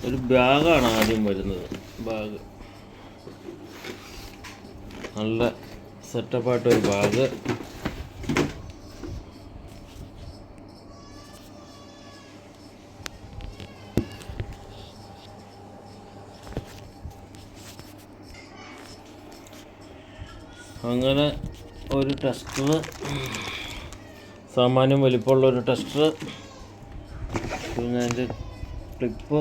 ഒരു ബാഗാണ് ആദ്യം വരുന്നത്. ബാഗ് നല്ല സെറ്റപ്പായിട്ടൊരു ബാഗ്. അങ്ങനെ ഒരു ടെസ്റ്റർ, സാമാന്യം വലിപ്പമുള്ളൊരു ടെസ്റ്റർ, പിന്നെ അതിൻ്റെ ക്ലിപ്പ്,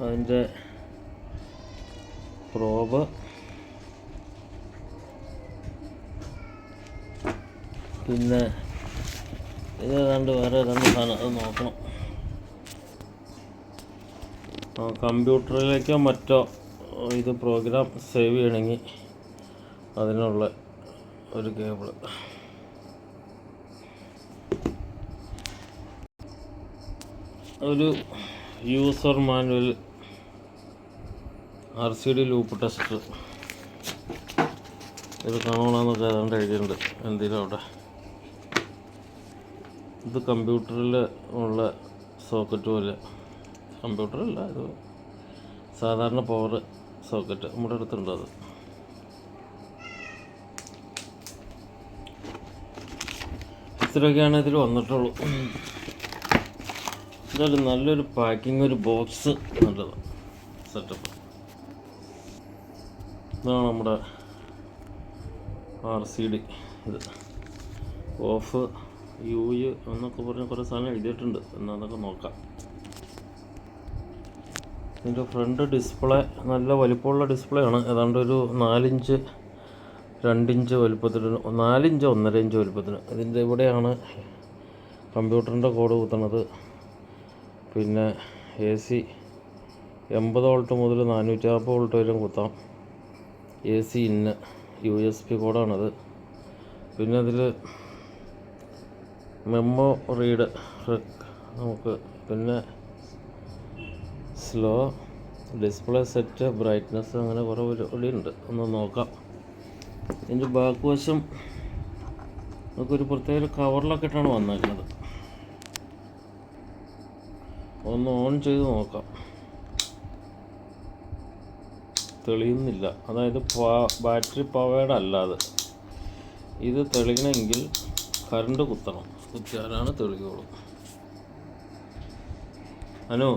അതിൻ്റെ പ്രോബ്, പിന്നെ ഇതേതാണ്ട് വേറെ ഏതാണ്ട് സാധനം, അത് നോക്കണം. കമ്പ്യൂട്ടറിലേക്കോ മറ്റോ ഇത് പ്രോഗ്രാം സേവ് ചെയ്യണമെങ്കിൽ അതിനുള്ള ഒരു കേബിള്. ഒരു user manual RCD loop tester. ഇത് കാണണമെന്നൊക്കെ ഏതാണ്ട് എഴുതിയിട്ടുണ്ട് എന്തെങ്കിലും അവിടെ. ഇത് കമ്പ്യൂട്ടറിൽ ഉള്ള സോക്കറ്റ് പോലെ, കമ്പ്യൂട്ടറല്ല, ഇത് സാധാരണ പവർ സോക്കറ്റ് നമ്മുടെ അടുത്തുണ്ട്. അത് ഇത്രയൊക്കെയാണ് ഇതിൽ വന്നിട്ടുള്ളൂ. എന്തായാലും നല്ലൊരു പാക്കിംഗ്, ഒരു ബോക്സ് നല്ലതാണ്, സെറ്റപ്പ്. ഇതാണ് നമ്മുടെ RCD. ഇത് ഓഫ് യു എന്നൊക്കെ പറഞ്ഞ് കുറേ സാധനം എഴുതിയിട്ടുണ്ട്. എന്നാന്നൊക്കെ നോക്കാം. ഇതിൻ്റെ ഫ്രണ്ട് ഡിസ്പ്ലേ നല്ല വലിപ്പമുള്ള ഡിസ്പ്ലേ ആണ്. ഏതാണ്ട് ഒരു 4 ഇഞ്ച് 2 ഇഞ്ച് വലുപ്പത്തിന്, 4 ഇഞ്ച് 1.5 ഇഞ്ച് വലുപ്പത്തിന്. ഇതിൻ്റെ ഇവിടെയാണ് കമ്പ്യൂട്ടറിൻ്റെ കോഡ് കുത്തുന്നത്. പിന്നെ AC 80 വോൾട്ട് മുതൽ 440 വോൾട്ട് വരെ കുത്താം. AC ഇന്ന് USB കോഡാണത്. പിന്നെ അതിൽ മെമ്മോ റീഡ് നമുക്ക്, പിന്നെ സ്ലോ ഡിസ്പ്ലേ സെറ്റ്, ബ്രൈറ്റ്നസ്, അങ്ങനെ കുറേ പരിപാടി ഉണ്ട്. ഒന്ന് നോക്കാം. ഇതിൻ്റെ ബാക്ക് വശം നമുക്കൊരു പ്രത്യേക കവറിലൊക്കെ ഇട്ടാണ് വന്നേക്കുന്നത്. ഒന്ന് ഓൺ ചെയ്ത് നോക്കാം. തെളിയുന്നില്ല, അതായത് ബാറ്ററി പവേർഡ് അല്ലാതെ. ഇത് തെളിയണമെങ്കിൽ കറണ്ട് കുത്തണം, കുത്തിയാലാണ് തെളിയുള്ളൂ. അനു